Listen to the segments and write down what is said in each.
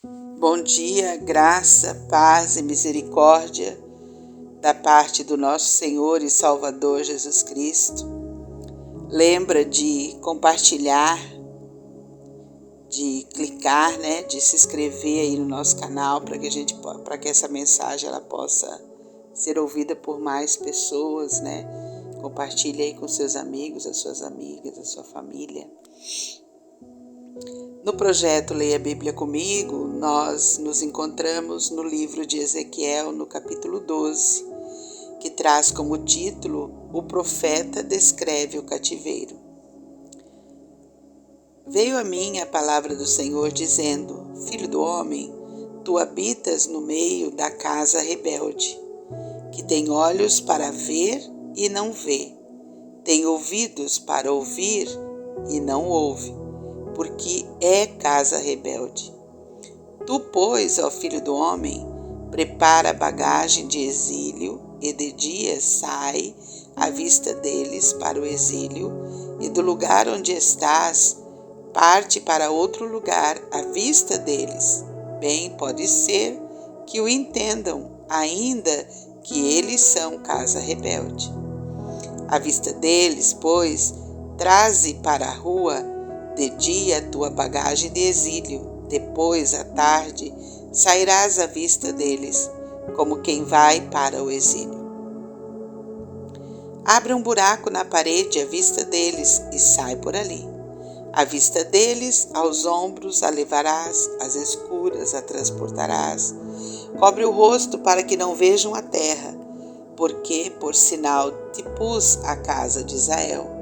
Bom dia, graça, paz e misericórdia da parte do nosso Senhor e Salvador Jesus Cristo. Lembra de compartilhar, de clicar, de se inscrever aí no nosso canal para que essa mensagem ela possa ser ouvida por mais pessoas, Compartilhe aí com seus amigos, as suas amigas, a sua família. No projeto Leia a Bíblia Comigo, nós nos encontramos no livro de Ezequiel, no capítulo 12, que traz como título O Profeta Descreve o Cativeiro. Veio a mim a palavra do Senhor dizendo: Filho do homem, tu habitas no meio da casa rebelde, que tem olhos para ver e não vê, tem ouvidos para ouvir e não ouve, porque é casa rebelde. Tu, pois, ó filho do homem, prepara a bagagem de exílio, e de dia sai à vista deles para o exílio, e do lugar onde estás, parte para outro lugar à vista deles. Bem pode ser que o entendam, ainda que eles são casa rebelde. À vista deles, pois, traze para a rua de dia a tua bagagem de exílio, depois, à tarde, sairás à vista deles, como quem vai para o exílio. Abra um buraco na parede à vista deles e sai por ali. À vista deles, aos ombros a levarás, às escuras a transportarás. Cobre o rosto para que não vejam a terra, porque por sinal te pus a casa de Israel.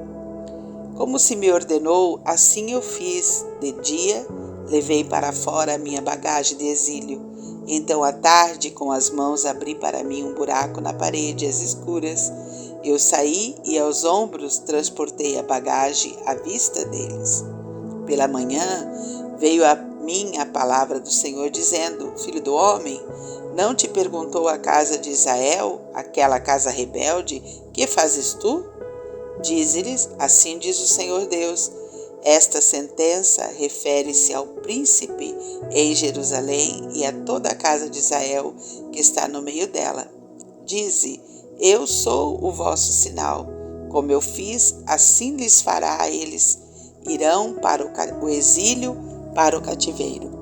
Como se me ordenou, assim eu fiz. De dia, levei para fora a minha bagagem de exílio. Então, à tarde, com as mãos, abri para mim um buraco na parede, às escuras. Eu saí e aos ombros transportei a bagagem à vista deles. Pela manhã, veio a mim a palavra do Senhor, dizendo: Filho do homem, não te perguntou a casa de Israel, aquela casa rebelde, que fazes tu? Dize-lhes: assim diz o Senhor Deus, esta sentença refere-se ao príncipe em Jerusalém e a toda a casa de Israel que está no meio dela. Dize: eu sou o vosso sinal. Como eu fiz, assim lhes fará a eles. Irão para o exílio, para o cativeiro.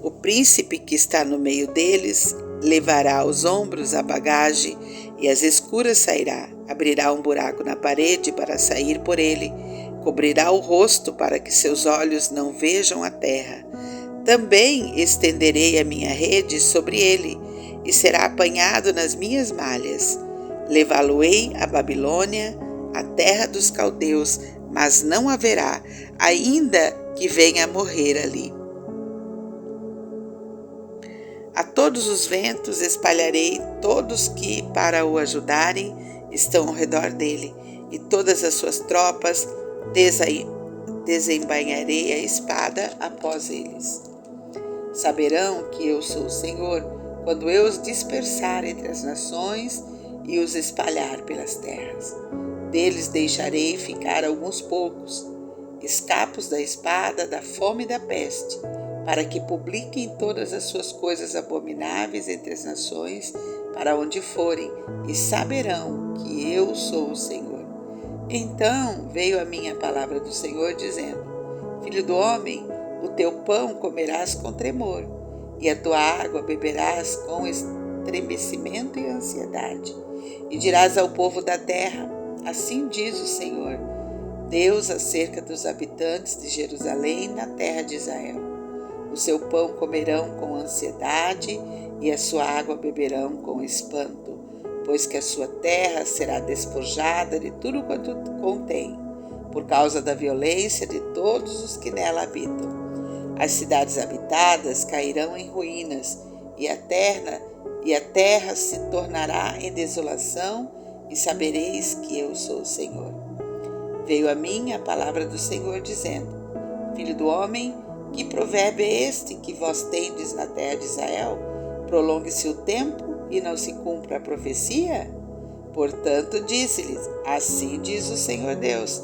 O príncipe que está no meio deles levará aos ombros a bagagem e às escuras sairá. Abrirá um buraco na parede para sair por ele. Cobrirá o rosto para que seus olhos não vejam a terra. Também estenderei a minha rede sobre ele e será apanhado nas minhas malhas. Levá-lo-ei a Babilônia, a terra dos caldeus, mas não haverá, ainda que venha a morrer ali. A todos os ventos espalharei todos que, para o ajudarem, estão ao redor dele, e todas as suas tropas desembainharei a espada após eles. Saberão que eu sou o Senhor, quando eu os dispersar entre as nações e os espalhar pelas terras. Deles deixarei ficar alguns poucos, escapos da espada, da fome e da peste, para que publiquem todas as suas coisas abomináveis entre as nações, para onde forem, e saberão que eu sou o Senhor. Então veio a mim a palavra do Senhor, dizendo: Filho do homem, o teu pão comerás com tremor, e a tua água beberás com estremecimento e ansiedade. E dirás ao povo da terra: assim diz o Senhor, Deus acerca dos habitantes de Jerusalém na terra de Israel. O seu pão comerão com ansiedade e a sua água beberão com espanto, pois que a sua terra será despojada de tudo quanto contém, por causa da violência de todos os que nela habitam. As cidades habitadas cairão em ruínas, e a terra se tornará em desolação, e sabereis que eu sou o Senhor. Veio a mim a palavra do Senhor, dizendo: Filho do homem, que provérbio é este que vós tendes na terra de Israel? Prolongue-se o tempo e não se cumpra a profecia? Portanto, disse-lhes: assim diz o Senhor Deus,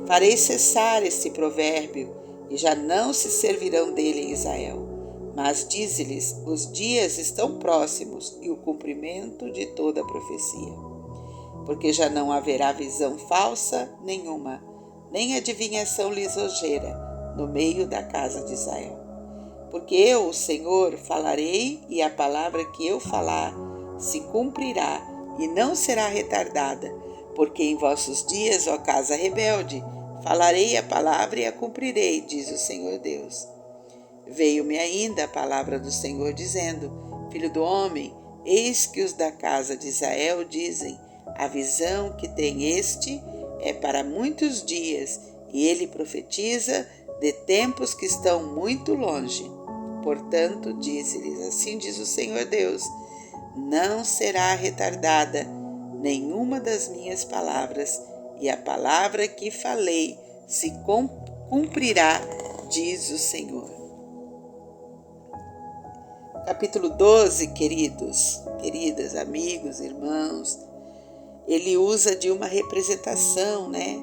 farei cessar este provérbio, e já não se servirão dele em Israel. Mas dize-lhes: os dias estão próximos e o cumprimento de toda a profecia. Porque já não haverá visão falsa nenhuma, nem adivinhação lisonjeira no meio da casa de Israel. Porque eu, o Senhor, falarei, e a palavra que eu falar se cumprirá e não será retardada. Porque em vossos dias, ó casa rebelde, falarei a palavra e a cumprirei, diz o Senhor Deus. Veio-me ainda a palavra do Senhor dizendo: Filho do homem, eis que os da casa de Israel dizem: a visão que tem este é para muitos dias, e ele profetiza de tempos que estão muito longe. Portanto, disse-lhes: assim diz o Senhor Deus: não será retardada nenhuma das minhas palavras, e a palavra que falei se cumprirá, diz o Senhor. Capítulo 12, queridos, queridas, amigos, irmãos, ele usa de uma representação, né?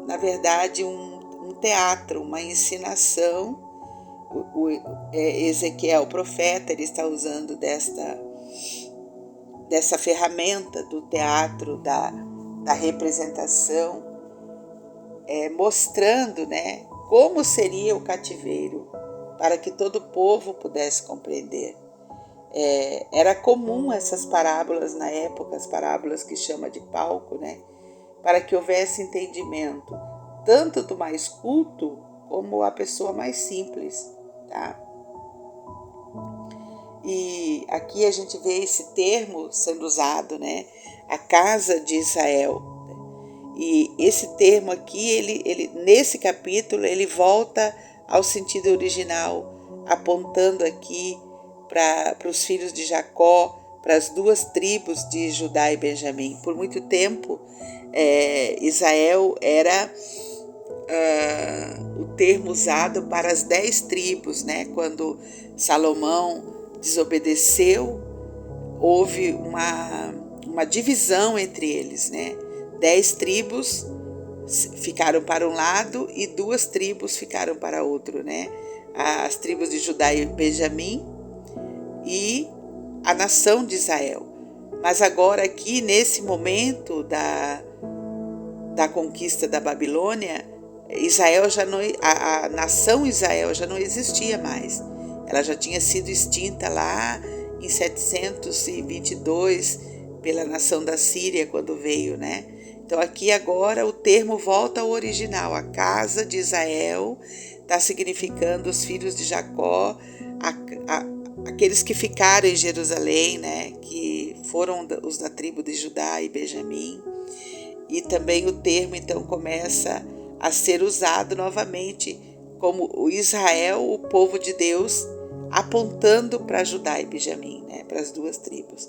Na verdade, um teatro, uma encenação. Ezequiel, o profeta, ele está usando dessa ferramenta do teatro, da representação, mostrando, né, como seria o cativeiro, para que todo o povo pudesse compreender. Era comum essas parábolas na época, as parábolas que chama de palco, né, para que houvesse entendimento, tanto do mais culto como a pessoa mais simples, tá? E aqui a gente vê esse termo sendo usado, né, a casa de Israel. E esse termo aqui, ele nesse capítulo, ele volta ao sentido original, apontando aqui para os filhos de Jacó, para as duas tribos de Judá e Benjamim. Por muito tempo, Israel era o termo usado para as 10 tribos, né? Quando Salomão desobedeceu, houve uma divisão entre eles, né? 10 tribos ficaram para um lado e 2 tribos ficaram para outro, né? As tribos de Judá e Benjamim e a nação de Israel. Mas agora aqui, nesse momento da conquista da Babilônia, Israel já não, a nação Israel já não existia mais. Ela já tinha sido extinta lá em 722 pela nação da Síria, quando veio, né? Então aqui agora o termo volta ao original. A casa de Israel está significando os filhos de Jacó, aqueles que ficaram em Jerusalém, né? Que foram os da tribo de Judá e Benjamim. E também o termo então começa a ser usado novamente como o Israel, o povo de Deus, apontando para Judá e Benjamim, né? Para as duas tribos.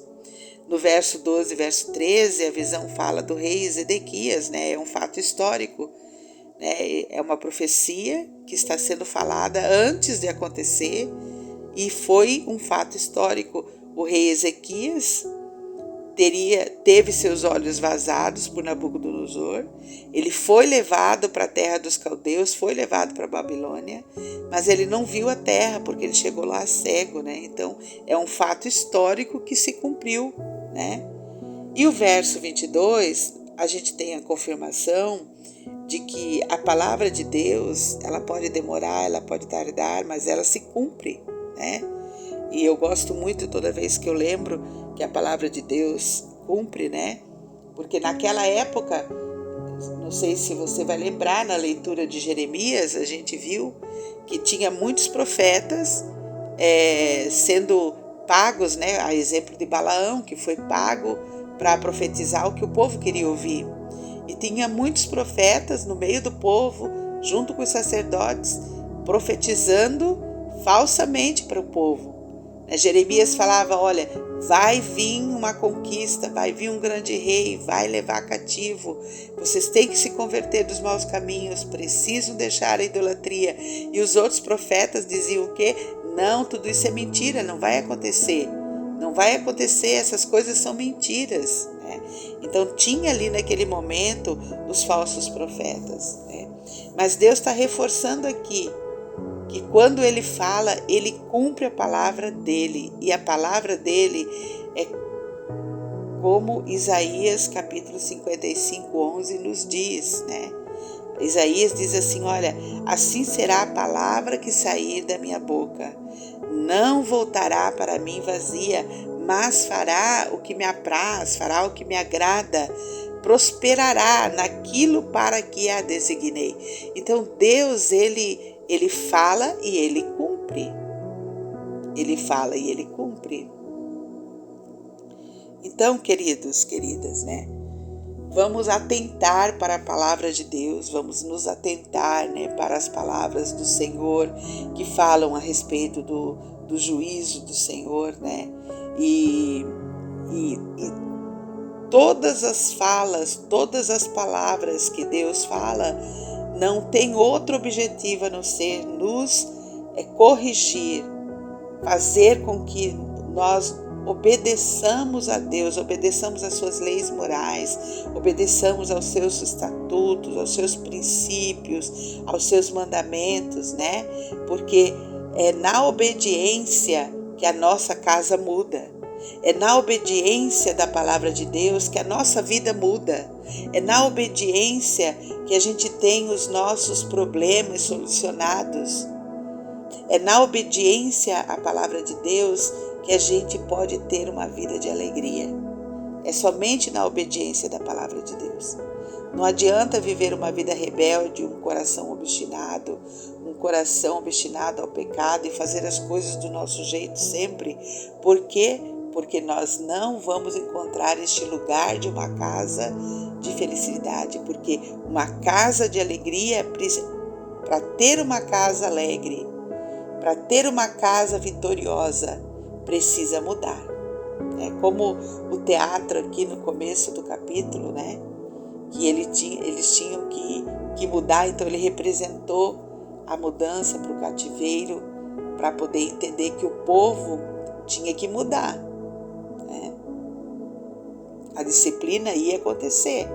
No verso 12 e verso 13, a visão fala do rei Zedequias, né? É um fato histórico, né? É uma profecia que está sendo falada antes de acontecer e foi um fato histórico. O rei Ezequias teve seus olhos vazados por Nabucodonosor, ele foi levado para a terra dos caldeus, foi levado para a Babilônia, mas ele não viu a terra porque ele chegou lá cego, né? Então é um fato histórico que se cumpriu, né? E o verso 22, a gente tem a confirmação de que a palavra de Deus, ela pode demorar, ela pode tardar, mas ela se cumpre, né? E eu gosto muito toda vez que eu lembro que a palavra de Deus cumpre, né? Porque naquela época, não sei se você vai lembrar, na leitura de Jeremias, a gente viu que tinha muitos profetas sendo pagos, né? A exemplo de Balaão, que foi pago para profetizar o que o povo queria ouvir. E tinha muitos profetas no meio do povo, junto com os sacerdotes, profetizando falsamente para o povo. Jeremias falava: olha, vai vir uma conquista, vai vir um grande rei, vai levar cativo, vocês têm que se converter dos maus caminhos, precisam deixar a idolatria. E os outros profetas diziam o quê? Não, tudo isso é mentira, não vai acontecer, não vai acontecer, essas coisas são mentiras, né? Então tinha ali naquele momento os falsos profetas, né? Mas Deus está reforçando aqui, que quando ele fala, ele cumpre a palavra dele, e a palavra dele é como Isaías capítulo 55, 11 nos diz, né? Isaías diz assim, olha, assim será a palavra que sair da minha boca, não voltará para mim vazia, mas fará o que me apraz, fará o que me agrada, prosperará naquilo para que a designei. Então Deus, ele fala e ele cumpre. Ele fala e ele cumpre. Então, queridos, queridas, né? Vamos atentar para a palavra de Deus, vamos nos atentar, né, para as palavras do Senhor que falam a respeito do juízo do Senhor, né? E todas as falas, todas as palavras que Deus fala não tem outro objetivo a não ser nos corrigir, fazer com que nós obedeçamos a Deus, obedeçamos às suas leis morais, obedeçamos aos seus estatutos, aos seus princípios, aos seus mandamentos, né? Porque é na obediência que a nossa casa muda. É na obediência da palavra de Deus que a nossa vida muda. É na obediência que a gente tem os nossos problemas solucionados. É na obediência à palavra de Deus que a gente pode ter uma vida de alegria. É somente na obediência da palavra de Deus. Não adianta viver uma vida rebelde, um coração obstinado ao pecado e fazer as coisas do nosso jeito sempre. Por quê? Porque nós não vamos encontrar este lugar de uma casa de felicidade. Porque uma casa de alegria, para ter uma casa alegre, para ter uma casa vitoriosa, precisa mudar. É como o teatro aqui no começo do capítulo, né? Que eles tinham que mudar, então ele representou a mudança para o cativeiro, para poder entender que o povo tinha que mudar. Né? A disciplina ia acontecer,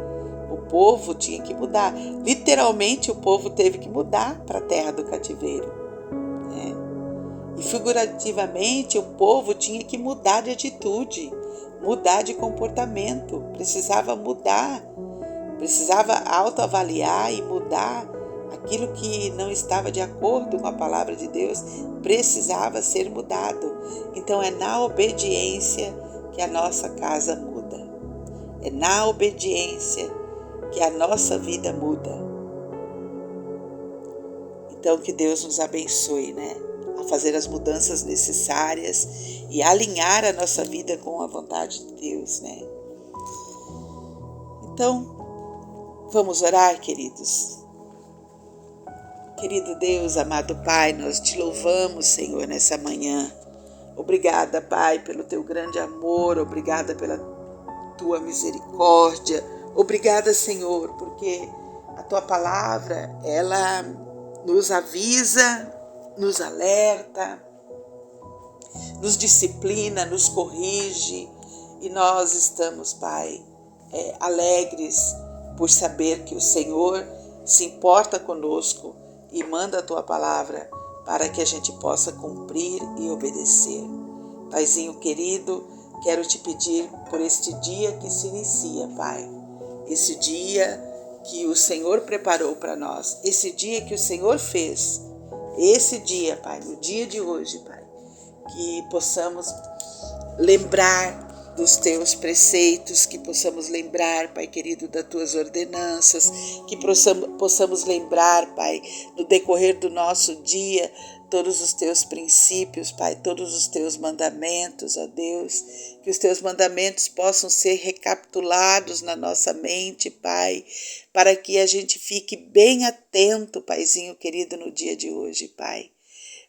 o povo tinha que mudar. Literalmente o povo teve que mudar para a terra do cativeiro. E figurativamente o povo tinha que mudar de atitude, mudar de comportamento, precisava mudar, precisava autoavaliar e mudar aquilo que não estava de acordo com a palavra de Deus, precisava ser mudado. Então é na obediência que a nossa casa muda, é na obediência que a nossa vida muda. Então que Deus nos abençoe, né? A fazer as mudanças necessárias e alinhar a nossa vida com a vontade de Deus, né? Então, vamos orar, queridos. Querido Deus, amado Pai, nós te louvamos, Senhor, nessa manhã. Obrigada, Pai, pelo teu grande amor, obrigada pela tua misericórdia. Obrigada, Senhor, porque a tua palavra, ela nos avisa, nos alerta, nos disciplina, nos corrige, e nós estamos, Pai, alegres por saber que o Senhor se importa conosco e manda a tua palavra para que a gente possa cumprir e obedecer. Paizinho querido, quero te pedir por este dia que se inicia, Pai, esse dia que o Senhor preparou para nós, esse dia que o Senhor fez. Esse dia, Pai, no dia de hoje, Pai, que possamos lembrar dos teus preceitos, que possamos lembrar, Pai querido, das tuas ordenanças, que possamos lembrar, Pai, no decorrer do nosso dia, todos os teus princípios, Pai, todos os teus mandamentos, ó Deus, que os teus mandamentos possam ser recapitulados na nossa mente, Pai, para que a gente fique bem atento, Paizinho querido, no dia de hoje, Pai.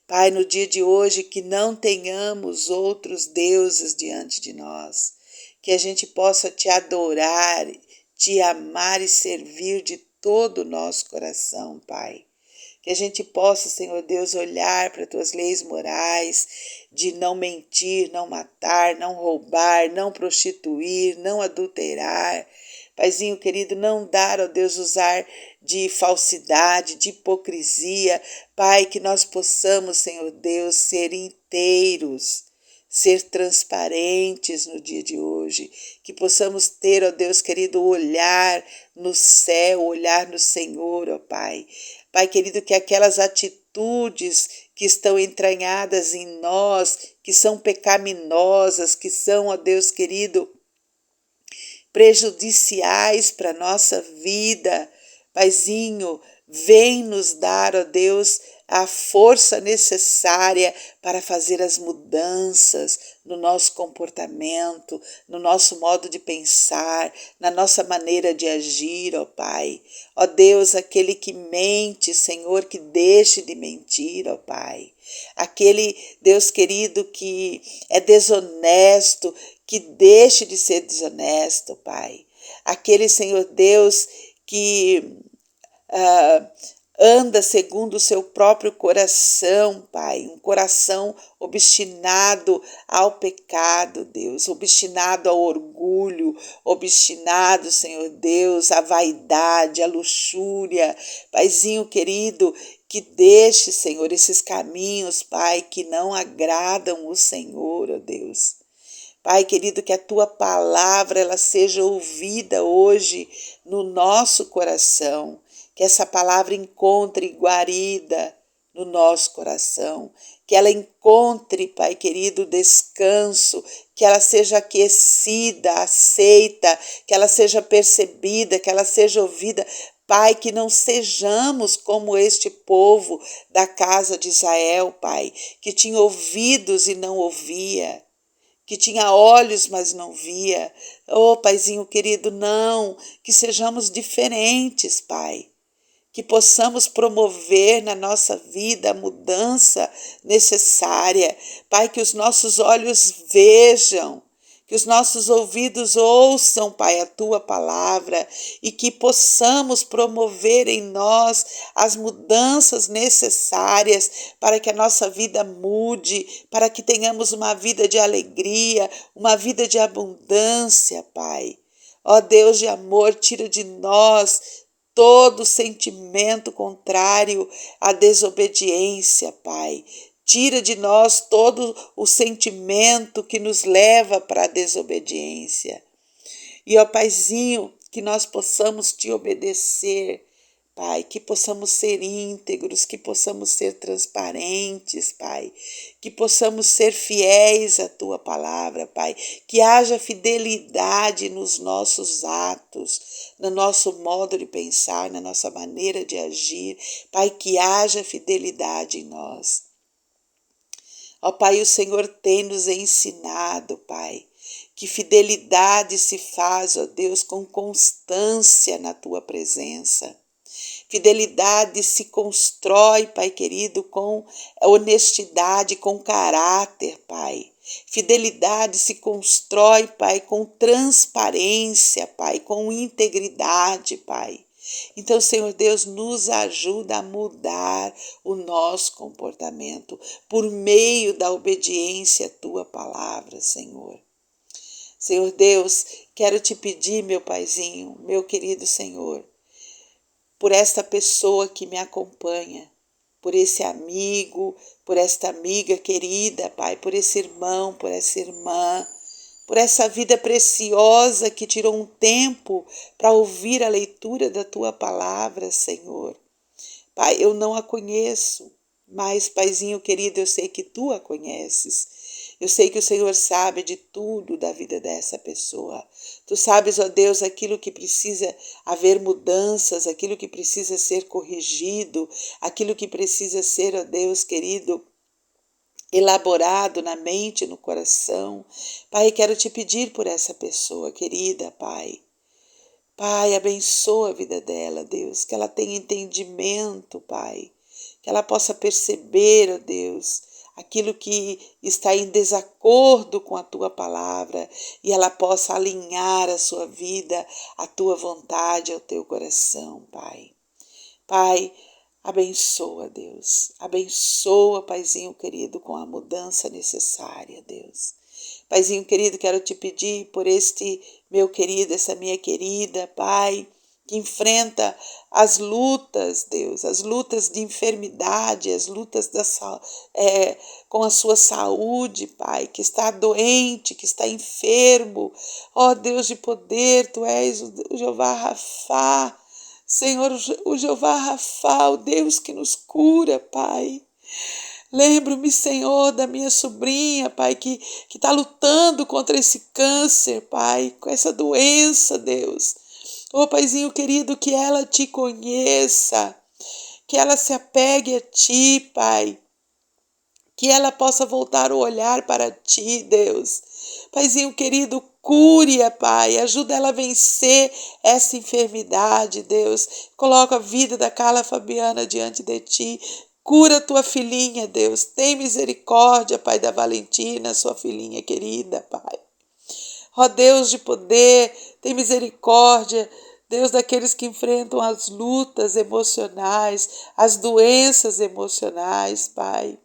Pai, no dia de hoje, que não tenhamos outros deuses diante de nós, que a gente possa te adorar, te amar e servir de todo o nosso coração, Pai. Que a gente possa, Senhor Deus, olhar para as tuas leis morais, de não mentir, não matar, não roubar, não prostituir, não adulterar. Paizinho querido, não dar, ó Deus, usar de falsidade, de hipocrisia. Pai, que nós possamos, Senhor Deus, ser inteiros, ser transparentes no dia de hoje, que possamos ter, ó Deus querido, olhar no céu, olhar no Senhor, ó Pai. Pai querido, que aquelas atitudes que estão entranhadas em nós, que são pecaminosas, que são, ó Deus querido, prejudiciais para a nossa vida, Paizinho, vem nos dar, ó Deus, a força necessária para fazer as mudanças no nosso comportamento, no nosso modo de pensar, na nossa maneira de agir, ó Pai. Ó Deus, aquele que mente, Senhor, que deixe de mentir, ó Pai. Aquele, Deus querido, que é desonesto, que deixe de ser desonesto, Pai. Aquele, Senhor Deus, que anda segundo o seu próprio coração, Pai, um coração obstinado ao pecado, Deus, obstinado ao orgulho, obstinado, Senhor Deus, à vaidade, à luxúria. Paizinho querido, que deixe, Senhor, esses caminhos, Pai, que não agradam o Senhor, ó Deus. Pai querido, que a tua palavra ela seja ouvida hoje no nosso coração, que essa palavra encontre guarida no nosso coração, que ela encontre, Pai querido, descanso, que ela seja aquecida, aceita, que ela seja percebida, que ela seja ouvida. Pai, que não sejamos como este povo da casa de Israel, Pai, que tinha ouvidos e não ouvia, que tinha olhos, mas não via. Oh, Paizinho querido, não, que sejamos diferentes, Pai. Que possamos promover na nossa vida a mudança necessária. Pai, que os nossos olhos vejam, que os nossos ouvidos ouçam, Pai, a tua palavra e que possamos promover em nós as mudanças necessárias para que a nossa vida mude, para que tenhamos uma vida de alegria, uma vida de abundância, Pai. Ó Deus de amor, tira de nós todo sentimento contrário à desobediência, Pai. Tira de nós todo o sentimento que nos leva para a desobediência. E, ó Paizinho, que nós possamos te obedecer, Pai, que possamos ser íntegros, que possamos ser transparentes, Pai, que possamos ser fiéis à tua palavra, Pai, que haja fidelidade nos nossos atos, no nosso modo de pensar, na nossa maneira de agir, Pai, que haja fidelidade em nós. Ó Pai, o Senhor tem nos ensinado, Pai, que fidelidade se faz, ó Deus, com constância na tua presença. Fidelidade se constrói, Pai querido, com honestidade, com caráter, Pai. Fidelidade se constrói, Pai, com transparência, Pai, com integridade, Pai. Então, Senhor Deus, nos ajuda a mudar o nosso comportamento por meio da obediência à tua palavra, Senhor. Senhor Deus, quero te pedir, meu Paizinho, meu querido Senhor, por esta pessoa que me acompanha, por esse amigo, por esta amiga querida, Pai, por esse irmão, por essa irmã, por essa vida preciosa que tirou um tempo para ouvir a leitura da tua palavra, Senhor. Pai, eu não a conheço, mas, Paizinho querido, eu sei que tu a conheces. Eu sei que o Senhor sabe de tudo da vida dessa pessoa. Tu sabes, ó Deus, aquilo que precisa haver mudanças, aquilo que precisa ser corrigido, aquilo que precisa ser, ó Deus querido, elaborado na mente, no coração. Pai, quero te pedir por essa pessoa querida, Pai. Pai, abençoa a vida dela, Deus, que ela tenha entendimento, Pai, que ela possa perceber, ó Deus, aquilo que está em desacordo com a tua palavra e ela possa alinhar a sua vida, a tua vontade, ao teu coração, Pai. Pai, abençoa, Deus. Abençoa, Paizinho querido, com a mudança necessária, Deus. Paizinho querido, quero te pedir por este meu querido, essa minha querida, Pai, que enfrenta as lutas, Deus, as lutas de enfermidade, as lutas com a sua saúde, Pai, que está doente, que está enfermo. Ó Deus de poder, Tu és o Jeová Rafá, Senhor, o Jeová Rafá, o Deus que nos cura, Pai. Lembro-me, Senhor, da minha sobrinha, Pai, que está lutando contra esse câncer, Pai, com essa doença, Deus. Ô, Paizinho querido, que ela te conheça, que ela se apegue a Ti, Pai, que ela possa voltar o olhar para Ti, Deus. Paizinho querido, cure-a, Pai, ajuda ela a vencer essa enfermidade, Deus. Coloca a vida da Carla Fabiana diante de Ti. Cura tua filhinha, Deus. Tem misericórdia, Pai, da Valentina, sua filhinha querida, Pai. Ó Deus de poder, tem misericórdia, Deus, daqueles que enfrentam as lutas emocionais, as doenças emocionais, Pai.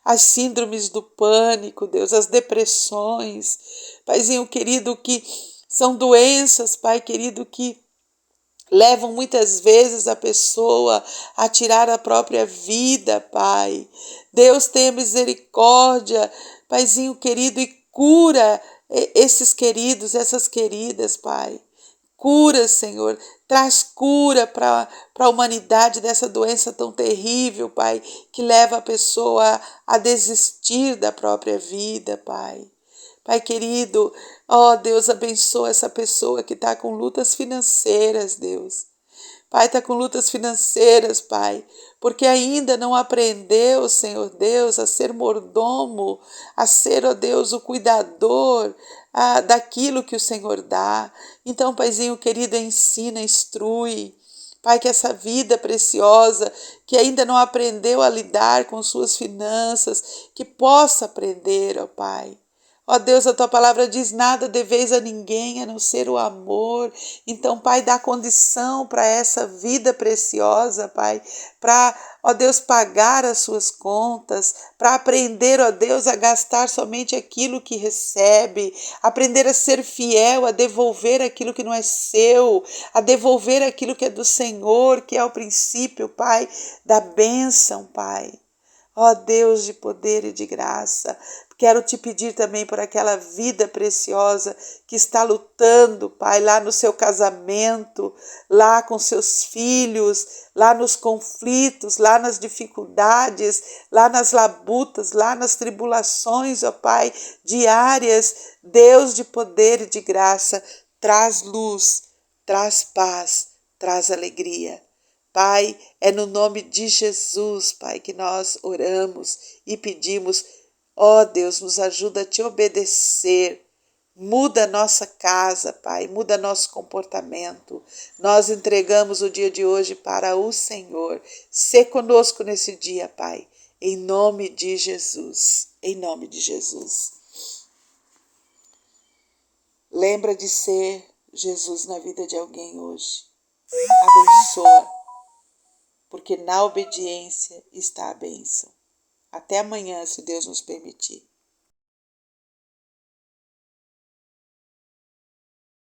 As síndromes do pânico, Deus, as depressões, Paizinho querido, que são doenças, Pai querido, que levam muitas vezes a pessoa a tirar a própria vida, Pai. Deus, tenha misericórdia, Paizinho querido, e cura esses queridos, essas queridas, Pai. Cura, Senhor, traz cura para a humanidade dessa doença tão terrível, Pai, que leva a pessoa a desistir da própria vida, Pai. Pai querido, ó Deus, abençoa essa pessoa que está com lutas financeiras, Deus. Pai, está com lutas financeiras, Pai, porque ainda não aprendeu, Senhor Deus, a ser mordomo, a ser, ó Deus, o cuidador daquilo que o Senhor dá. Então, Paizinho querido, ensina, instrui. Pai, que essa vida preciosa, que ainda não aprendeu a lidar com suas finanças, que possa aprender, ó Pai. Ó Deus, a Tua palavra diz, nada deveis a ninguém a não ser o amor. Então, Pai, dá condição para essa vida preciosa, Pai, para, ó Deus, pagar as suas contas, para aprender, ó Deus, a gastar somente aquilo que recebe, aprender a ser fiel, a devolver aquilo que não é seu, a devolver aquilo que é do Senhor, que é o princípio, Pai, da bênção, Pai. Ó Deus de poder e de graça, quero te pedir também por aquela vida preciosa que está lutando, Pai, lá no seu casamento, lá com seus filhos, lá nos conflitos, lá nas dificuldades, lá nas labutas, lá nas tribulações, ó Pai, diárias. Deus de poder e de graça, traz luz, traz paz, traz alegria. Pai, é no nome de Jesus, Pai, que nós oramos e pedimos, ó Deus, nos ajuda a te obedecer. Muda a nossa casa, Pai, muda nosso comportamento. Nós entregamos o dia de hoje para o Senhor. Sê conosco nesse dia, Pai, em nome de Jesus, em nome de Jesus. Lembra de ser Jesus na vida de alguém hoje. Abençoa. Porque na obediência está a bênção. Até amanhã, se Deus nos permitir.